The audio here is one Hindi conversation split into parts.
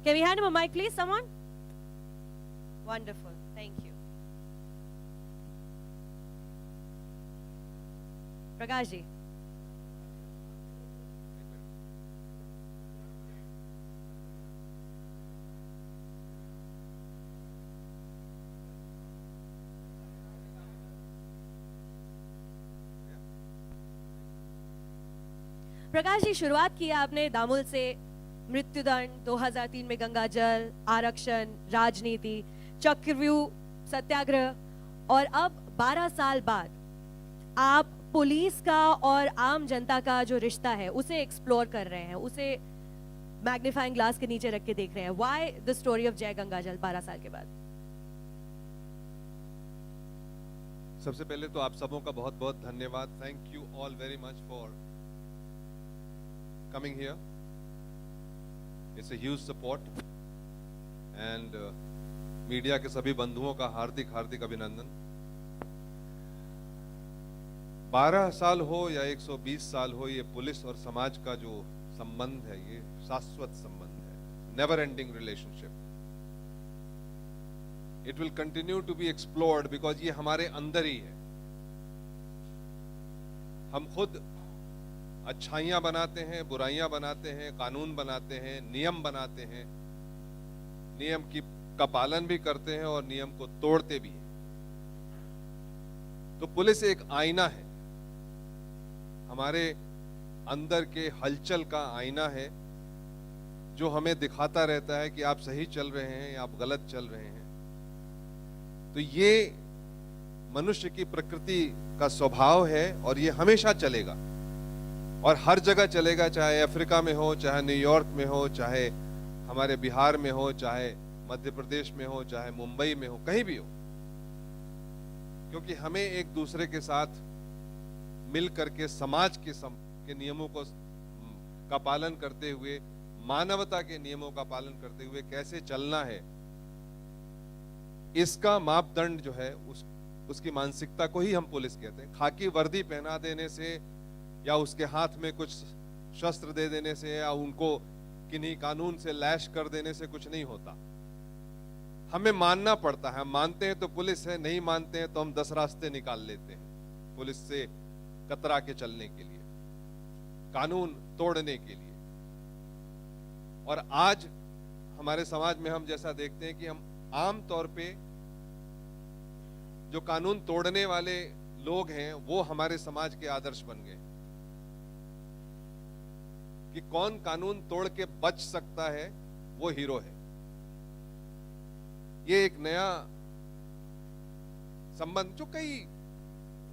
Can we hand him a mic, please, someone? Wonderful. Thank you. Prakash ji. Prakash ji, शुरुआत की आपने दामुल से, मृत्युदंड, 2003 में गंगा जल, आरक्षण, राजनीति, चक्रव्यूह सत्याग्रह, और अब 12 साल बाद आप पुलिस का और आम जनता का जो रिश्ता है उसे एक्सप्लोर कर रहे हैं, उसे मैग्नीफाइंग ग्लास के नीचे रख के देख रहे हैं. व्हाई द स्टोरी ऑफ जय गंगा जल 12 साल के बाद? सबसे पहले तो आप सबों का बहुत बहुत धन्यवाद. Thank you all very much for coming here. It's a huge support and media के सभी बंधुओं का हार्दिक हार्दिक अभिनंदन. 12 साल हो या 120 साल हो, ये पुलिस और समाज का जो संबंध है ये शाश्वत संबंध है, never ending relationship. It will continue to be explored because ये हमारे अंदर ही है. हम खुद अच्छाइयां बनाते हैं, बुराइयां बनाते हैं, कानून बनाते हैं, नियम बनाते हैं, नियम का पालन भी करते हैं और नियम को तोड़ते भी हैं. तो पुलिस एक आईना है, हमारे अंदर के हलचल का आईना है, जो हमें दिखाता रहता है कि आप सही चल रहे हैं या आप गलत चल रहे हैं. तो ये मनुष्य की प्रकृति का स्वभाव है और ये हमेशा चलेगा और हर जगह चलेगा, चाहे अफ्रीका में हो, चाहे न्यूयॉर्क में हो, चाहे हमारे बिहार में हो, चाहे मध्य प्रदेश में हो, चाहे मुंबई में हो, कहीं भी हो. क्योंकि हमें एक दूसरे के साथ मिल करके समाज के नियमों का पालन करते हुए, मानवता के नियमों का पालन करते हुए कैसे चलना है, इसका मापदंड जो है उसकी मानसिकता को ही हम पुलिस कहते हैं. खाकी वर्दी पहना देने से या उसके हाथ में कुछ शस्त्र दे देने से या उनको किन्हीं कानून से लैश कर देने से कुछ नहीं होता. हमें मानना पड़ता है. हम मानते हैं तो पुलिस है, नहीं मानते हैं तो हम 10 रास्ते निकाल लेते हैं पुलिस से कतरा के चलने के लिए, कानून तोड़ने के लिए. और आज हमारे समाज में हम जैसा देखते हैं कि हम आम तौर पे जो कानून तोड़ने वाले लोग हैं वो हमारे समाज के आदर्श बन गए कि कौन कानून तोड़ के बच सकता है वो हीरो है. ये एक नया संबंध जो कई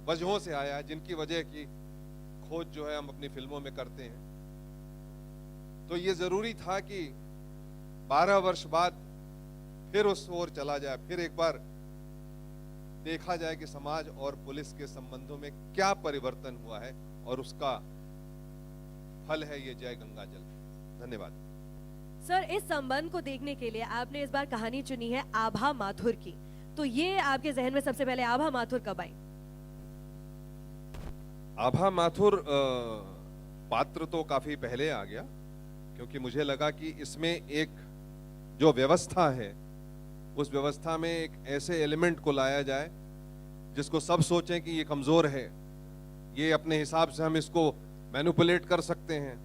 वजहों से आया है, जिनकी वजह की खोज जो है हम अपनी फिल्मों में करते हैं. तो ये जरूरी था कि 12 वर्ष बाद फिर उस ओर चला जाए, फिर एक बार देखा जाए कि समाज और पुलिस के संबंधों में क्या परिवर्तन हुआ है और उसका फल है ये जय गंगा जल. धन्यवाद. सर, इस संबंध को देखने के लिए आपने इस बार कहानी चुनी है आभा माथुर की. तो ये आपके जहन में सबसे पहले आभा माथुर कब आई? आभा माथुर पात्र तो काफी पहले आ गया, क्योंकि मुझे लगा कि इसमें एक जो व्यवस्था है उस व्यवस्था में एक ऐसे एलिमेंट को लाया जाए जिसको सब सोचें कि ये कमजोर है, ये अपने हिसाब से हम इसको मैनिपुलेट कर सकते हैं,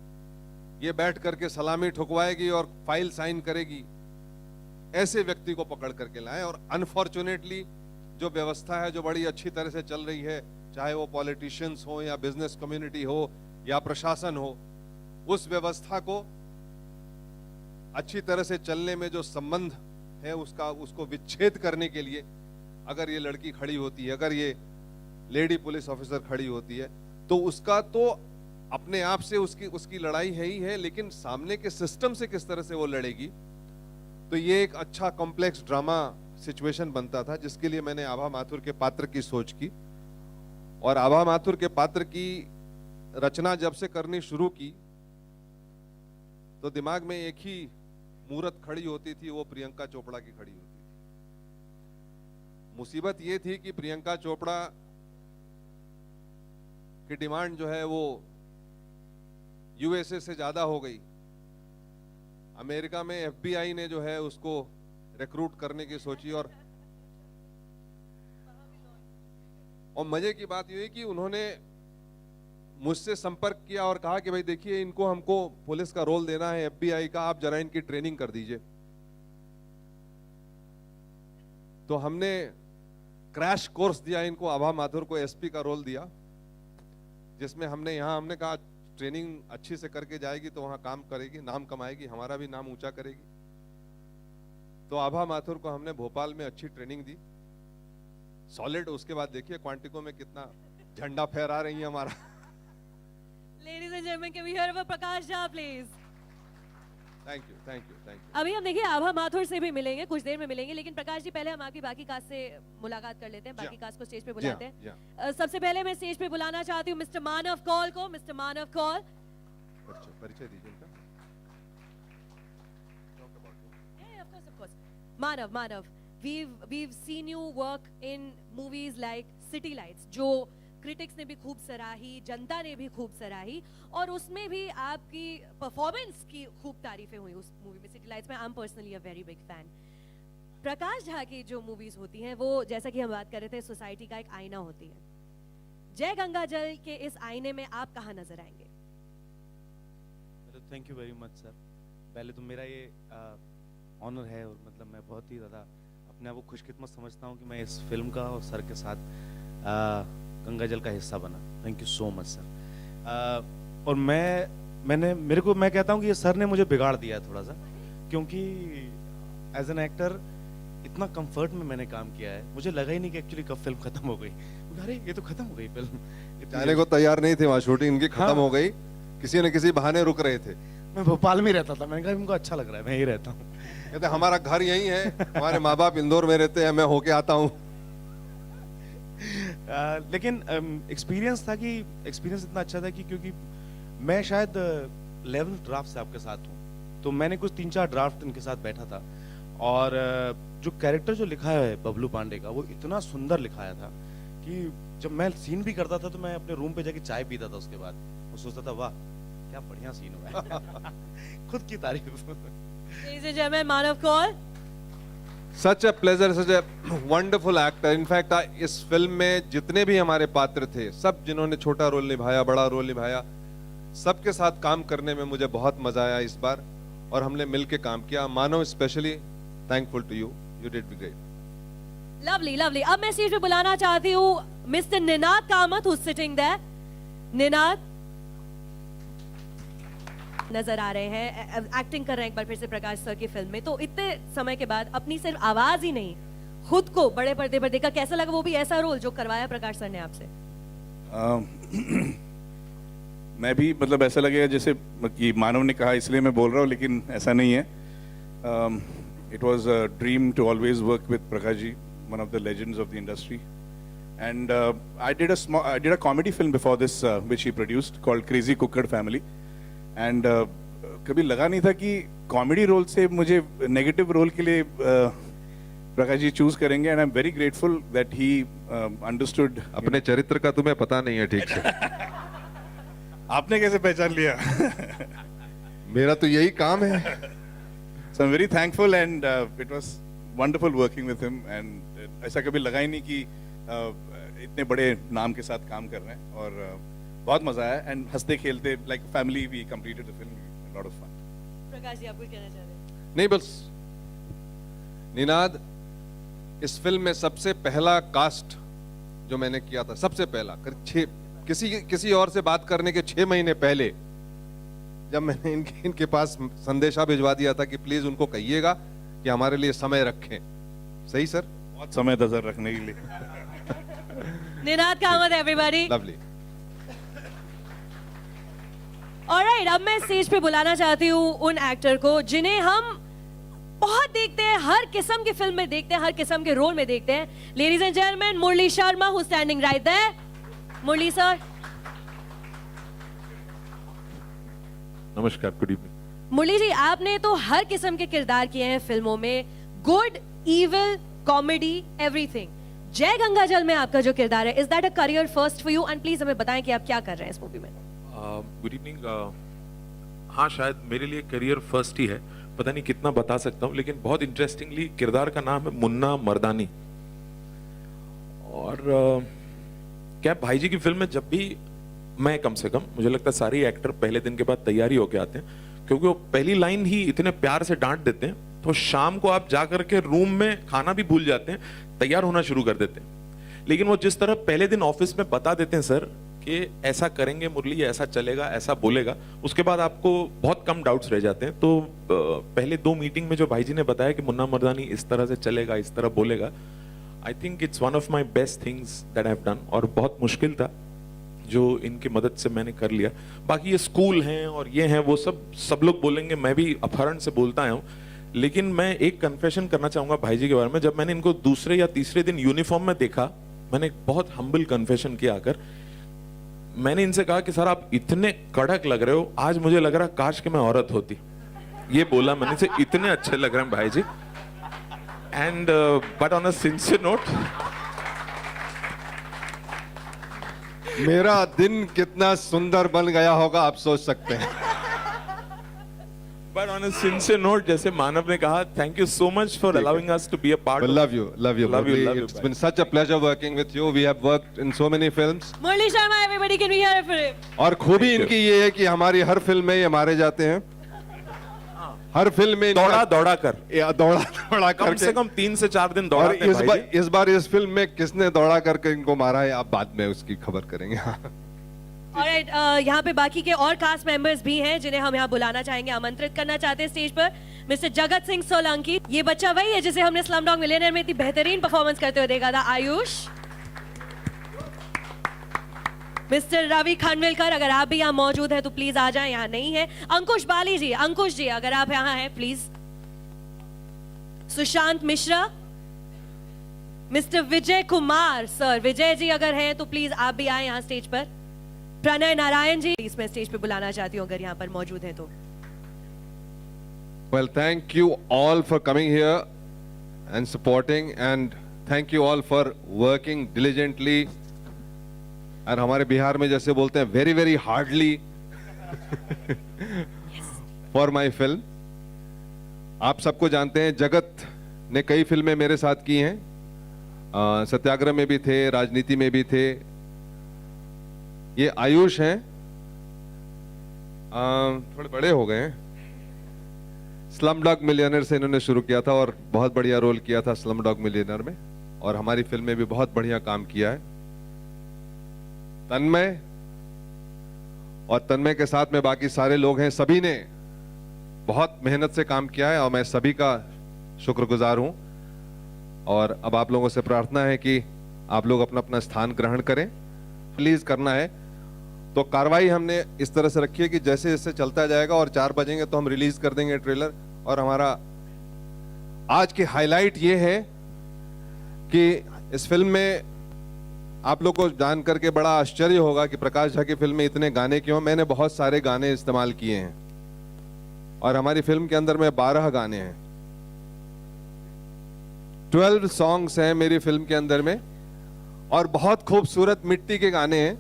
ये बैठ करके सलामी ठुकवाएगी और फाइल साइन करेगी. ऐसे व्यक्ति को पकड़ करके लाए. और अनफॉर्चुनेटली जो व्यवस्था है जो बड़ी अच्छी तरह से चल रही है, चाहे वो पॉलिटिशियंस हो या बिजनेस कम्युनिटी हो या प्रशासन हो, उस व्यवस्था को अच्छी तरह से चलने में जो संबंध है उसको विच्छेद करने के लिए अगर ये लड़की खड़ी होती है, अगर ये लेडी पुलिस ऑफिसर खड़ी होती है, तो उसका तो अपने आप से उसकी लड़ाई है ही है, लेकिन सामने के सिस्टम से किस तरह से वो लड़ेगी. तो ये एक अच्छा कॉम्प्लेक्स ड्रामा सिचुएशन बनता था, जिसके लिए मैंने आभा माथुर के पात्र की सोच की. और आभा माथुर के पात्र की रचना जब से करनी शुरू की तो दिमाग में एक ही मूर्त खड़ी होती थी, वो प्रियंका चोपड़ा की खड़ी होती थी. मुसीबत ये थी कि प्रियंका चोपड़ा की डिमांड जो है वो यूएसए से ज्यादा हो गई. अमेरिका में FBI ने जो है उसको रिक्रूट करने की सोची, और मजे की बात ये है कि उन्होंने मुझसे संपर्क किया और कहा कि भाई देखिए इनको हमको पुलिस का रोल देना है, FBI का, आप जरा इनकी ट्रेनिंग कर दीजिए। तो हमने क्रैश कोर्स दिया इनको, आभा माथुर को SP का रोल दिया, जिसमें हमने कहा ट्रेनिंग अच्छी से करके जाएगी तो वहां काम करेगी, नाम कमाएगी, हमारा भी नाम ऊंचा करेगी। तो आभा माथुर को हमने भोपाल में अच्छी ट्रेनिंग दी, सॉलिड। उसके बाद देखिए क्वांटिको में कितना झंडा फहरा रही है हमारा। Ladies and gentlemen, can we hear about Prakash Jha, please? Thank you, thank you, thank you. अभी हम देखिए आभा माथुर से भी मिलेंगे, कुछ देर में मिलेंगे, लेकिन प्रकाश जी पहले हम आपकी बाकी कास्ट से मुलाकात कर लेते हैं, बाकी कास्ट को स्टेज पे बुलाते हैं। सबसे पहले मैं स्टेज पे बुलाना चाहती हूँ मिस्टर मानव कौल को। मिस्टर मानव कौल, परिचय दीजिए इनका। of course. Manav, we've seen you work in movies like City Lights, जो क्रिटिक्स ने भी खूब सराही, जनता ने भी खूब सराही, और उसमें भी आपकी परफॉर्मेंस की खूब तारीफें हुई उस मूवी में, सिटी लाइट्स में। I'm personally a very big fan. Prakash Jha की जो मूवीज होती हैं वो, जैसा कि हम बात कर रहे थे, सोसाइटी का एक आईना होती है। जय गंगा जल के इस आईने में आप कहाँ नजर आएंगे? Thank you very much sir. पहले तो मेरा ये ऑनर है, और मतलब मैं बहुत ही ज़्यादा अपने आप को खुशकिस्मत समझता हूँ कि मैं इस फिल्म का और सर के साथ गंगा जल का हिस्सा बना। Thank you so much sir. और मैं कहता हूँ कि ये सर ने मुझे बिगाड़ दिया थोड़ा सा, क्योंकि एज एन एक्टर इतना कंफर्ट में मैंने काम किया है, मुझे लगा ही नहीं कि एक्चुअली कब फिल्म खत्म हो गई। अरे ये तो खत्म हो गई फिल्म। जाने को तैयार नहीं थे, वहां शूटिंग इनकी खत्म हो गई, किसी न किसी बहाने रुक रहे थे। मैं भोपाल में रहता था, मैंने कहा इनको अच्छा लग रहा है, मैं यही रहता हूँ। कहते हमारा घर यही है, हमारे माँ बाप इंदौर में रहते हैं, मैं होके आता हूँ। लेकिन एक्सपीरियंस इतना अच्छा था कि क्योंकि मैं शायद 11 ड्राफ्ट से आपके साथ हूँ, तो मैंने कुछ 3-4 ड्राफ्ट इनके साथ बैठा था, और जो कैरेक्टर जो लिखा है बबलू पांडे का, वो इतना सुंदर लिखाया था कि जब मैं सीन भी करता था तो मैं अपने रूम पे जाके चाय पीता था उसके बाद, और सोचता था वाह क्या बढ़िया सीन हुआ है। खुद की तारीफ। Manav Kaul, such a pleasure, such a wonderful actor. In fact इस फिल्म में जितने भी हमारे पात्र थे, सब जिन्होंने छोटा रोल निभाया, बड़ा रोल निभाया, सबके साथ काम करने में मुझे बहुत मजा आया इस बार, और हमने मिलके काम किया। Manav specially thankful to you, you did be great. Lovely lovely. अब मैं स्टेज पे बुलाना चाहती हूँ mister Ninad Kamat, who sitting there. Ninad नजर आ रहे हैं, एक्टिंग कर रहे हैं एक बार फिर से प्रकाश सर की फिल्म में, तो इतने समय के बाद अपनी सिर्फ आवाज ही नहीं, खुद को बड़े पर्दे पर देखा, कैसा लगा? वो भी ऐसा रोल जो करवाया प्रकाश सर ने आपसे। मैं भी मतलब ऐसा लगेगा जैसे कि मानव ने कहा इसलिए मैं बोल रहा हूँ, लेकिन ऐसा नहीं है। It was a dream to always work with Prakash ji, one of the legends of the industry, and I did a comedy film before this which he produced called Crazy Cooked Family, and कभी लगा नहीं था कि कॉमेडी रोल से मुझे नेगेटिव रोल के लिए प्रकाश जी चूज करेंगे, and I am very grateful that he understood. अपने चरित्र का तुम्हें पता नहीं है ठीक से। आपने कैसे पहचान लिया? मेरा तो यही काम है। So I'm very thankful, and it was wonderful working with him, and ऐसा कभी लगा ही नहीं कि इतने बड़े नाम के साथ काम कर रहे हैं, और बहुत मजा आया, एंड हंसते खेलते like family we completed the film, lot of fun. Prakash ji आप कुछ कहना चाह रहे हैं? नहीं, बस निनाद, इस फिल्म में सबसे पहला कास्ट जो मैंने किया था, सबसे पहला किसी और से बात करने के 6 महीने पहले, जब मैंने इनके पास संदेशा भिजवा दिया था कि प्लीज उनको कहिएगा कि हमारे लिए समय रखें। सही सर? बहुत समय था सर रखने के लिए। Ninad Kamat everybody. Lovely. Alright, अब मैं स्टेज पे बुलाना चाहती हूँ उन एक्टर को जिन्हें हम बहुत देखते हैं, हर किस्म की फिल्म में देखते हैं, हर किस्म के रोल में देखते हैं। Ladies and gentleman, Murali Sharma, who standing right there. Murali sir. नमस्कार, गुड इवनिंग। मुरली जी, आपने तो हर किस्म के किरदार किए हैं फिल्मों में, गुड, इविल, कॉमेडी, एवरीथिंग। जय गंगा जल में आपका जो किरदार है, is that a career first for you? And please हमें बताएं कि आप क्या कर रहे हैं इस मूवी में। Good evening. हाँ, शायद मेरे लिए करियर फर्स्ट ही है, पता नहीं कितना बता सकता हूँ, लेकिन बहुत इंटरेस्टिंगली किरदार का नाम है मुन्ना मर्दानी। और क्या भाई जी की फिल्म में जब भी मैं, कम से कम मुझे लगता है सारे एक्टर पहले दिन के बाद तैयारी होके आते हैं, क्योंकि वो पहली लाइन ही इतने प्यार से डांट देते हैं, तो शाम को आप जाकर के रूम में खाना भी भूल जाते हैं, तैयार होना शुरू कर देते हैं। लेकिन वो जिस तरह पहले दिन ऑफिस में बता देते हैं सर कि ऐसा करेंगे मुरली, ऐसा चलेगा, ऐसा बोलेगा, उसके बाद आपको बहुत कम डाउट्स रह जाते हैं। तो पहले 2 मीटिंग में जो भाई जी ने बताया कि मुन्ना मर्दानी इस तरह से चलेगा, इस तरह बोलेगा, I think it's one of my best things that I have done. और बहुत मुश्किल था जो इनकी मदद से मैंने कर लिया। बाकी ये स्कूल हैं और ये हैं वो सब लोग बोलेंगे, मैं भी अपहरण से बोलता आया हूँ। लेकिन मैं एक कन्फेशन करना चाहूंगा भाई जी के बारे में। जब मैंने इनको दूसरे या तीसरे दिन यूनिफॉर्म में देखा, मैंने एक बहुत हम्बल कन्फेशन किया आकर। मैंने इनसे कहा कि सर आप इतने कड़क लग रहे हो, आज मुझे लग रहा काश कि मैं औरत होती। ये बोला मैंने से, इतने अच्छे लग रहे हैं भाई जी। And but on a sincere note, मेरा दिन कितना सुंदर बन गया होगा आप सोच सकते हैं। But on a sincere note, जैसे मानव ने कहा, thank you so much for allowing us to be a part. Love you. It's been such a pleasure working with you. We have worked in so many films. Murali Sharma, everybody can we hear it for him? और खूबी इनकी ये है कि हमारी हर फिल्म में ये मारे जाते हैं। हर फिल्म में दौड़ा दौड़ा कर, दौड़ा कम से कम 3 से 4 दिन दौड़ा। और इस बार इस फिल्म में किसने दौड़ा करके इनको मारा है, आप बाद में उसकी खबर करेंगे। ऑलराइट, यहाँ पे बाकी के और कास्ट मेंबर्स भी हैं जिन्हें हम यहाँ बुलाना चाहेंगे, आमंत्रित करना चाहते हैं स्टेज पर। मिस्टर जगत सिंह सोलंकी, ये बच्चा वही है जिसे हमने स्लम डॉग मिलियनेयर में इतनी बेहतरीन परफॉर्मेंस करते हुए देखा था, आयुष। मिस्टर रवि खंडविलकर, अगर आप भी यहाँ मौजूद हैं तो प्लीज आ जाएं, यहाँ नहीं है। अंकुश बाली जी, अंकुश जी अगर आप यहाँ हैं please. Sushant Mishra, mister Vijay Kumar sir, Vijay ji अगर हैं तो प्लीज आप भी आए यहाँ स्टेज पर। प्रणय नारायण जी, प्लीज मैं स्टेज पे बुलाना चाहती हूँ अगर यहाँ पर मौजूद हैं तो। Well, thank you all for coming here and supporting, and thank you all for working diligently. और हमारे बिहार में जैसे बोलते हैं very very hardly for my film. आप सबको जानते हैं, जगत ने कई फिल्में मेरे साथ की हैं, सत्याग्रह में भी थे, राजनीति में भी थे। ये आयुष हैं, थोड़े बड़े हो गए हैं। स्लम डॉग मिलियनेयर से इन्होंने शुरू किया था और बहुत बढ़िया रोल किया था स्लम डॉग मिलियनेयर में, और हमारी फिल्म में भी बहुत बढ़िया काम किया है। तन्मय, और तन्मय के साथ में बाकी सारे लोग हैं, सभी ने बहुत मेहनत से काम किया है और मैं सभी का शुक्रगुजार हूं। और अब आप लोगों से प्रार्थना है कि आप लोग अपना अपना स्थान ग्रहण करें। रिलीज करना है तो कार्रवाई हमने इस तरह से रखी है कि जैसे जैसे चलता जाएगा और 4 बजेंगे तो हम रिलीज कर देंगे ट्रेलर। और हमारा आज की हाईलाइट ये है कि इस फिल्म में आप लोग को जान करके बड़ा आश्चर्य होगा कि प्रकाश झा की फिल्म में इतने गाने क्यों। मैंने बहुत सारे गाने इस्तेमाल किए हैं और हमारी फिल्म के अंदर में 12 गाने हैं, 12 सॉन्ग्स हैं मेरी फिल्म के अंदर में, और बहुत खूबसूरत मिट्टी के गाने हैं।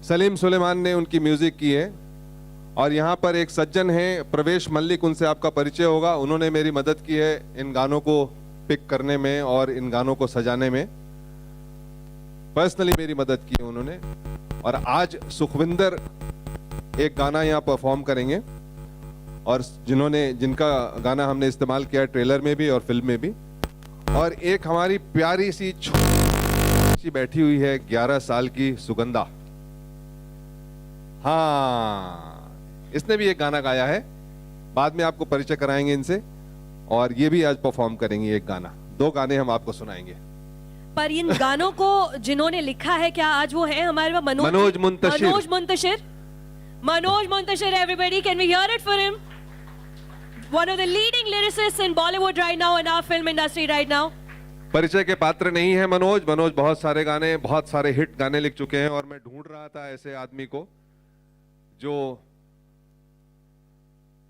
सलीम सुलेमान ने उनकी म्यूजिक की है। और यहाँ पर एक सज्जन हैं प्रवेश मल्लिक, उनसे आपका परिचय होगा। उन्होंने मेरी मदद की है इन गानों को पिक करने में और इन गानों को सजाने में, पर्सनली मेरी मदद की है उन्होंने। और आज सुखविंदर एक गाना यहाँ परफॉर्म करेंगे, और जिनका गाना हमने इस्तेमाल किया है ट्रेलर में भी और फिल्म में भी। और एक हमारी प्यारी सी छोटी बैठी हुई है 11 साल की सुगंधा, हाँ, इसने भी एक गाना गाया है, बाद में आपको परिचय कराएंगे इनसे। और ये भी आज परफॉर्म करेंगे एक गाना, 2 गाने हम आपको सुनाएंगे। पर इन गानों को जिन्होंने लिखा है, क्या आज वो है हमारे पास? Manoj Muntashir. Manoj Muntashir, everybody can we hear it for him? One of the leading lyricists in Bollywood right now, in our film industry right now. परिचय के पात्र नहीं है मनोज बहुत सारे गाने, बहुत सारे हिट गाने लिख चुके हैं। और मैं ढूंढ रहा था ऐसे आदमी को जो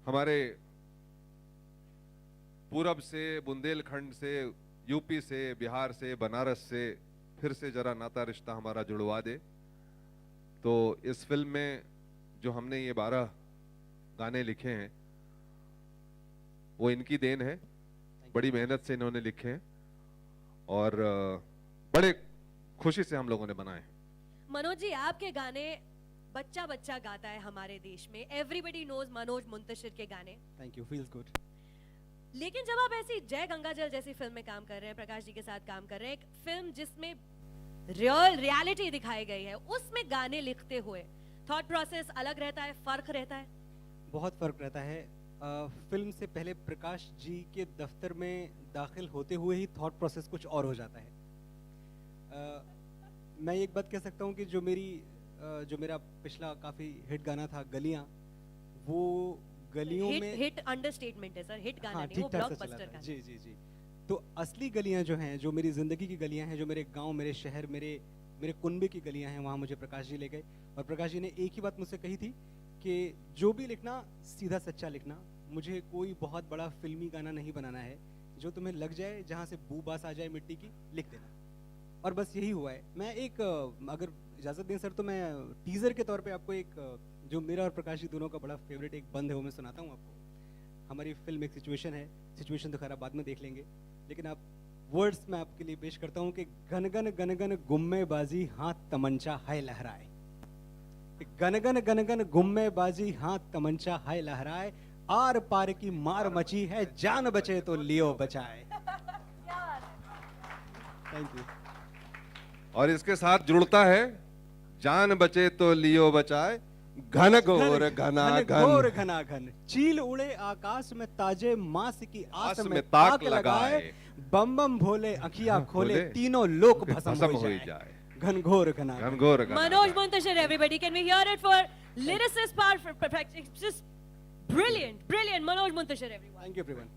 हमारे पूरब से, बुंदेलखंड से, यूपी से, बिहार से, बनारस से फिर से जरा नाता रिश्ता हमारा जुड़वा दे। तो इस फिल्म में जो हमने ये 12 गाने लिखे हैं वो इनकी देन है, बड़ी मेहनत से इन्होंने लिखे हैं और बड़े खुशी से हम लोगों ने बनाए हैं। मनोज जी, आपके गाने बच्चा बच्चा गाता है हमारे देश में, एवरीबडी नोज मनोज मुंतशिर के गाने। Thank you, feels good. लेकिन जब आप ऐसी जय गंगाजल जैसी फिल्म में काम कर रहे हैं, प्रकाश जी के साथ काम कर रहे हैं, एक फिल्म जिसमें रियलिटी दिखाई गई है, उसमें गाने लिखते हुए थॉट प्रोसेस अलग रहता है, फर्क रहता है? बहुत फ़र्क रहता है। फिल्म से पहले प्रकाश जी के दफ्तर में दाखिल होते हुए ही थॉट प्रोसेस कुछ और हो जाता है। मैं एक बात कह सकता हूँ कि जो मेरा पिछला काफ़ी हिट गाना था गलियाँ, वो गलियों में हिट अंडरस्टेटमेंट है सर, हिट गाना हाँ, नहीं, वो ठीक-ठाक से चला ब्लॉकबस्टर था। गाना। जी, जी, जी। तो असली गलियाँ जो हैं, जो मेरी ज़िंदगी की गलियाँ हैं, जो मेरे गाँव, मेरे शहर, मेरे कुनबे की गलियाँ हैं, वहाँ मुझे प्रकाश जी ले गए और प्रकाश जी ने एक ही बात मुझसे कही थी कि जो भी लिखना सीधा सच्चा लिखना, मुझे कोई बहुत बड़ा फिल्मी गाना नहीं बनाना है, जो तुम्हें लग जाए, जहाँ से बू बास आ जाए मिट्टी की, लिख देना। और बस यही हुआ है। मैं एक अगर इजाज़त दें सर, तो मैं टीज़र के तौर पे आपको एक जो मेरा और प्रकाश जी दोनों का बड़ा फेवरेट एक बंद है, वो मैं सुनाता हूँ आपको। हमारी फिल्म एक सिचुएशन है, सिचुएशन तो खैर आप बाद में देख लेंगे, लेकिन आप वर्ड्स मैं आपके लिए पेश करता हूँ कि गन गन गुम्मे बाजी हाथ तमंचा हाय लहराए। गन गन गुम्मे बाजी हाथ तमंचा हाय लहराए, आर पार की मार मची है, जान बचे तो लियो बचाए। Thank you. और इसके साथ जुड़ता है जान बचे तो लियो बचाए, घन घोर घना घोर घन, घना घन, चील उड़े आकाश में ताजे मास की आस में ताक ताक लगाए, बम बम भोले अखियां खोले, खोले, तीनों लोक भस्म भस्म हो हो जाए। जाए। घन घोर घना घन घोर घना Manoj Muntashir, everybody, can we hear it for lyricist part? For perfect, it's just brilliant, brilliant. Manoj Muntashir, everyone. Thank you everyone.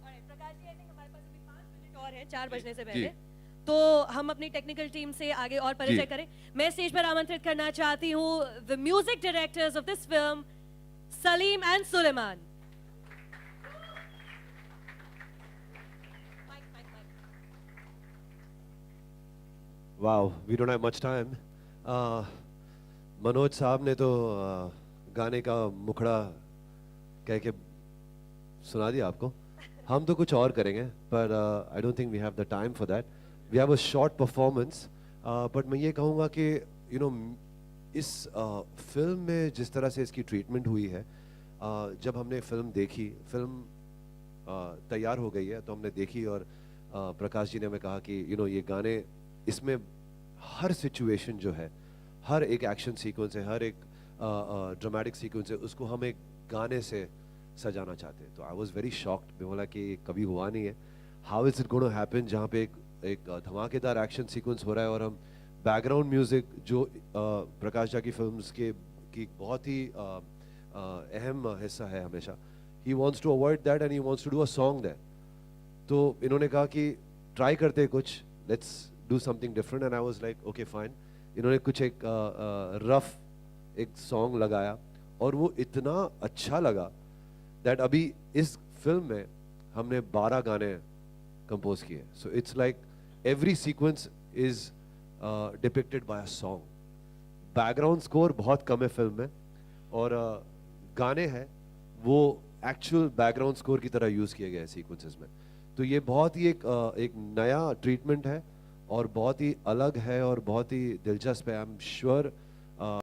Alright, Prakash ji, I think हमारे पास अभी 5 मिनट और है, 4 बजने से जी। पहले, तो हम अपनी टेक्निकल टीम से आगे और परिचय करें। मैं स्टेज पर आमंत्रित करना चाहती हूँ the music directors of this film, Salim and Suleiman. Wow, we don't have much time. Manoj साहब ने तो गाने का मुखड़ा कह के सुना दिया आपको। हम तो कुछ और करेंगे, पर I don't think we have the time for that. We have a short performance, but मैं ये कहूँगा कि इस फिल्म में जिस तरह से इसकी ट्रीटमेंट हुई है, जब हमने फिल्म देखी, फिल्म तैयार हो गई है तो हमने देखी और प्रकाश जी ने हमें कहा कि ये गाने, इसमें हर सिचुएशन जो है, हर एक एक्शन सीक्वेंस है, हर एक ड्रामेटिक सीक्वेंस है, उसको हम एक गाने से सजाना चाहते हैं। तो आई वॉज वेरी शॉक्ड। मैं बोला कि कभी हुआ नहीं है, how is it gonna happen, जहाँ पे एक धमाकेदार एक्शन सीक्वेंस हो रहा है और हम बैकग्राउंड म्यूजिक जो प्रकाश झा की फिल्म्स की बहुत ही अहम हिस्सा है हमेशा, he wants to avoid that and he wants to do a song that. तो इन्होंने कहा कि ट्राई करते हैं कुछ, let's do something different, and I was like okay fine. इन्होंने कुछ एक रफ एक सॉन्ग लगाया और वो इतना अच्छा लगा दैट अभी इस फिल्म में हमने 12 गाने कंपोज किए। So it's like every sequence is depicted bye a song. Background score बहुत कम है फिल्म में, और गाने हैं वो एक्चुअल बैकग्राउंड स्कोर की तरह यूज किए गए हैं सीक्वेंसेस में। तो ये बहुत ही एक नया ट्रीटमेंट है और बहुत ही अलग है और बहुत ही दिलचस्प है। I am sure